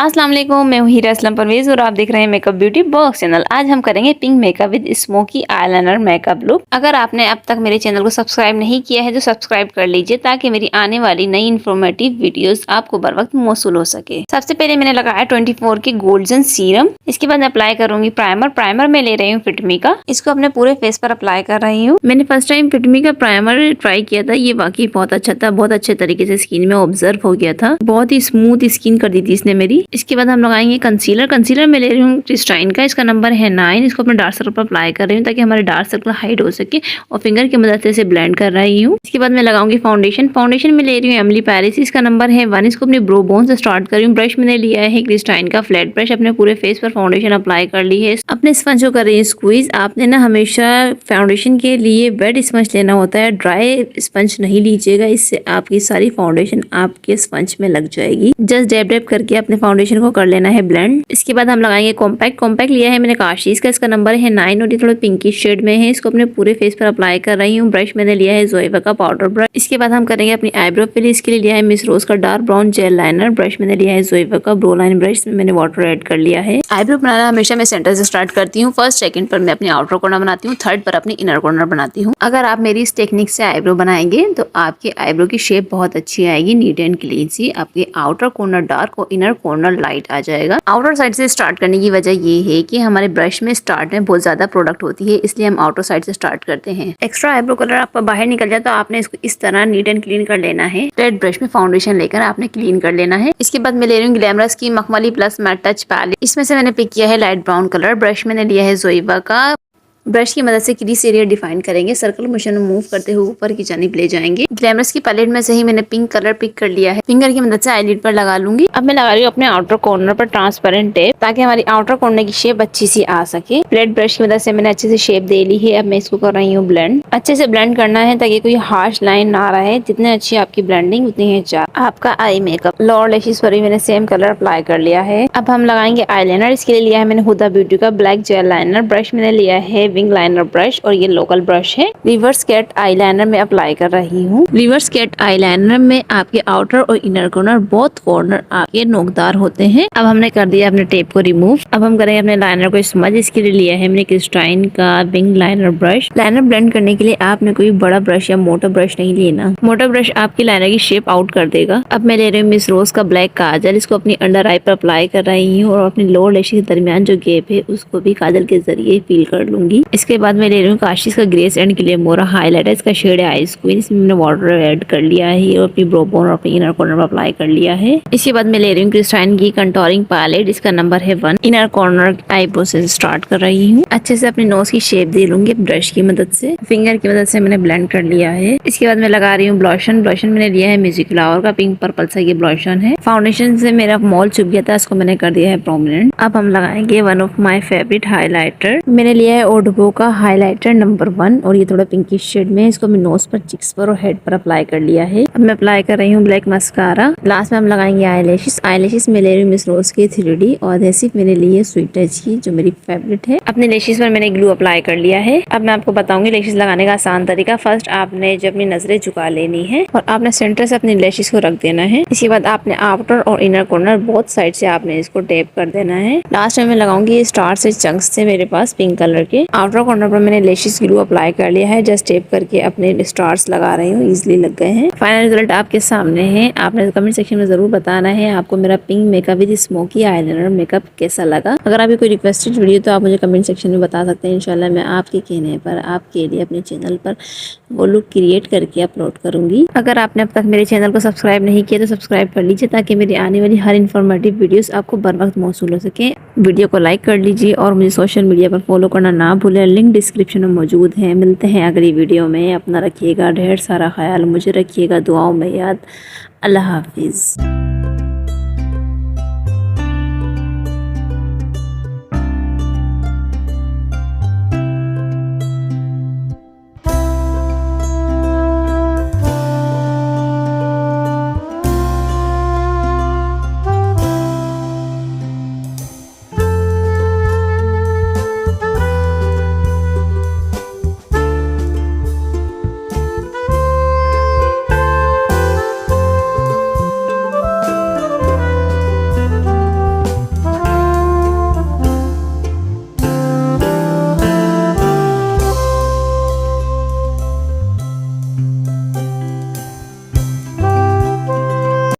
अस्सलाम वालेकुम, मैं हूँ हीरा असलम परवेज और आप देख रहे हैं मेकअप ब्यूटी बॉक्स चैनल। आज हम करेंगे pink makeup with smoky eyeliner makeup look. अगर आपने अब तक मेरे चैनल को सब्सक्राइब नहीं किया है तो सब्सक्राइब कर लीजिए ताकि मेरी आने वाली नई इन्फॉर्मेटिव वीडियोस आपको बर वक्त मौसूल हो सके। सबसे पहले मैंने लगाया 24 की गोल्डन सीरम। इसके बाद मैं अप्लाई करूंगी प्राइमर में ले रही हूँ फिटमी का। इसको अपने पूरे फेस पर अप्लाई कर रही हूँ। मैंने फर्स्ट टाइम फिटमी का प्राइमर ट्राई किया था, ये वाकई बहुत अच्छा था, बहुत अच्छे तरीके से स्किन में ऑब्जर्व हो गया था, बहुत ही स्मूथ स्किन कर दी थी इसने मेरी। इसके बाद हम लगाएंगे कंसीलर में ले रही हूँ क्रिस्टाइन का, इसका नंबर है 9। इसको अपने डार्क सर्कल पर अप्लाई कर रही हूँ ताकि हमारे डार्क सर्कल हाइड हो सके और फिंगर की मदद से इसे ब्लेंड कर रही हूँ। इसके बाद मैं लगाऊंगी फाउंडेशन में ले रही हूँ एमिली पैरिस, इसका नंबर है 1। इसको अपने ब्रो बोन से स्टार्ट कर रही हूँ। ब्रश मैंने लिया है क्रिस्टाइन का फ्लैट ब्रश, अपने पूरे फेस पर फाउंडेशन अप्लाई कर ली है। अपने स्पंज को कर रही हूँ स्क्वीज। आपने ना हमेशा फाउंडेशन के लिए वेट स्पंज लेना होता है, ड्राई स्पंज नहीं लीजिएगा, इससे आपकी सारी फाउंडेशन आपके स्पंज में लग जाएगी। जस्ट डैब करके अपने फाउंडेशन को कर लेना है ब्लेंड। इसके बाद हम लगाएंगे कॉम्पैक्ट लिया है मैंने काशीज का, इसका नंबर है 9 और ये थोड़ा पिंकिश शेड में है। इसको अपने पूरे फेस पर अप्लाई कर रही हूँ। ब्रश मैंने लिया है जोएवा का पाउडर ब्रश। इसके बाद हम करेंगे अपनी आईब्रो पे, इसके लिए लिया है मिस रोज का dark brown jail liner. Brush मैंने लिया है जोएवा का ब्रो लाइन ब्रश, मैंने वाटर ऐड कर लिया है। आईब्रो बनाना हमेशा मैं सेंटर से स्टार्ट करती हूँ। फर्स्ट सेकंड पर मैं अपनी आउटर कॉर्नर बनाती हूँ, थर्ड पर अपनी इनर कॉर्नर बनाती हूँ। अगर आप मेरी इस टेक्निक से आईब्रो बनाएंगे तो आपके आईब्रो की शेप बहुत अच्छी आएगी, नीट एंड क्लीन सी। आपके आउटर कॉर्नर डार्क और इनर कॉर्नर लाइट आ जाएगा। आउटर साइड से स्टार्ट करने की वजह ये है कि हमारे ब्रश में स्टार्ट में बहुत ज्यादा प्रोडक्ट होती है, इसलिए हम आउटर साइड से स्टार्ट करते हैं। एक्स्ट्रा आईब्रो कलर आपका बाहर निकल जाए तो आपने इसको इस तरह नीट एंड क्लीन कर लेना है। रेड ब्रश में फाउंडेशन लेकर आपने क्लीन कर लेना है। इसके बाद मैं ले रही हूँ ग्लैमरस की मखमली प्लस मैट टच पैलेट। इसमें से मैंने पिक किया है लाइट ब्राउन कलर। ब्रश मैंने लिया है जोएवा का। ब्रश की मदद से क्रीज एरिया डिफाइन करेंगे, सर्कल मोशन मूव करते हुए ऊपर की जानिब ले जाएंगे। ग्लैमरस की पैलेट में से ही मैंने पिंक कलर पिक कर लिया है, फिंगर की मदद से आईलिड पर लगा लूंगी। अब मैं लगा रही हूँ अपने आउटर कॉर्नर पर ट्रांसपेरेंट टेप ताकि हमारी आउटर कॉर्नर की शेप अच्छी सी आ सके। फ्लैट ब्रश की मदद से मैंने अच्छे से शेप दे ली है। अब मैं इसको कर रही हूँ ब्लेंड। अच्छे से ब्लेंड करना है ताकि कोई हार्श लाइन ना रहे। जितने अच्छी आपकी ब्लेंडिंग उतनी है अच्छा आपका आई मेकअप। लोअर लैशेस पर भी मैंने सेम कलर अप्लाई कर लिया है। अब हम लगाएंगे आईलाइनर। इसके लिए लिया है मैंने हुदा ब्यूटी का ब्लैक जेल लाइनर। ब्रश मैंने लिया है विंग लाइनर ब्रश और ये लोकल ब्रश है। रिवर्स कैट आईलाइनर में अप्लाई कर रही हूँ। रिवर्स कैट आईलाइनर में आपके आउटर और इनर कॉर्नर बोथ कॉर्नर आपके नोकदार होते हैं। अब हमने कर दिया अपने टेप को रिमूव। अब हम करेंगे अपने लाइनर को स्मज। इसके लिए लिया है मैंने क्रिस्टाइन का wing liner brush. Liner blend करने के लिए आपने कोई बड़ा ब्रश या मोटा ब्रश नहीं लेना, मोटा ब्रश आपकी लाइनर की शेप आउट कर देगा। अब मैं ले रही हूँ मिस रोज का ब्लैक काजल। इसको अपनी अंडर आई पर अप्लाई कर रही हूँ और अपनी लोअर लैशेस के दरमियान जो गैप है उसको भी काजल के जरिए फिल कर लूंगी। इसके बाद मैं ले रही हूँ काशीज का ग्रेस एंड ग्लैमोरा हाईलाइटर। इसका शेड है आइस क्वीन। इसमें मैंने वाटर ऐड कर लिया है और अपनी ब्रो बोन और अपनी इनर कॉर्नर पर अप्लाई कर लिया है। इसके बाद मैं ले रही हूँ क्रिस्टाइन की कंटोरिंग पैलेट। इसका नंबर है 1। इनर कॉर्नर आईब्रो से स्टार्ट कर रही हूँ। अच्छे से अपनी नोज की शेप दे लूंगी ब्रश की मदद से। फिंगर की मदद से मैंने ब्लेंड कर लिया है। इसके बाद मैं लगा रही हूँ ब्लॉशन मैंने लिया है म्यूजिक फ्लावर का पिंक पर्पल सा ये ब्लॉशन है। फाउंडेशन से मेरा मॉल चुप गया था, इसको मैंने कर दिया है प्रोमिनेंट। अब हम लगाएंगे one of my favourite highlighter. मैंने लिया है ओडबो का हाईलाइटर नंबर 1 और ये थोड़ा पिंकिश शेड में। इसको मैं नोज पर, चिक्स पर और हेड पर अप्लाई कर लिया है। अब मैं अप्लाई कर रही हूँ ब्लैक मस्कारा। लास्ट में हम लगाएंगे आईलैशेस में ले रही हूँ मिस रोज की 3D और एडहेसिव मैंने ली है स्वीट टच की जो मेरी फेवरेट है। अपने लैशेस पर मैंने ग्लू अप्लाई कर लिया है। अब मैं आपको बताऊंगी लैशेस लगाने का आसान तरीका। फर्स्ट आपने जब अपनी नजरें झुका लेनी है और आपने सेंटर से अपनी लैशेस को रख देना है। इसके बाद आपने आउटर और इनर कॉर्नर बोथ साइड से आपने इसको टेप कर देना है। लास्ट में मैं लगाऊंगी स्टार से चंक्स से मेरे पास पिंक कलर के। आउटर कॉर्नर पर मैंने लैशेस ग्लू अप्लाई कर लिया है। जस्ट टेप करके अपने स्टार्स लगा रही हूँ, इजीली लग गए हैं। फाइनल रिजल्ट आपके सामने है। आपने कमेंट सेक्शन में जरूर बताना है आपको मेरा pink makeup with smoky eyeliner makeup कैसा लगा। अगर आपकी कोई रिक्वेस्टेड वीडियो तो आप मुझे कमेंट सेक्शन में बता सकते हैं। इंशाल्लाह मैं आपके कहने पर आपके लिए अपने चैनल पर वो लुक क्रिएट करके अपलोड करूंगी। अगर आपने अब तक मेरे चैनल को सब्सक्राइब नहीं किया तो सब्सक्राइब कर लीजिए ताकि मेरी आने वाली हर इन्फॉर्मेटिव वीडियोस आपको बर वक्त मौसूल हो सके। वीडियो को लाइक कर लीजिए और मुझे सोशल मीडिया पर फॉलो करना ना भूलें, लिंक डिस्क्रिप्शन में मौजूद है। मिलते हैं अगली वीडियो में। अपना रखिएगा ढेर सारा ख्याल, मुझे रखिएगा दुआओं में याद। अल्लाह हाफिज़।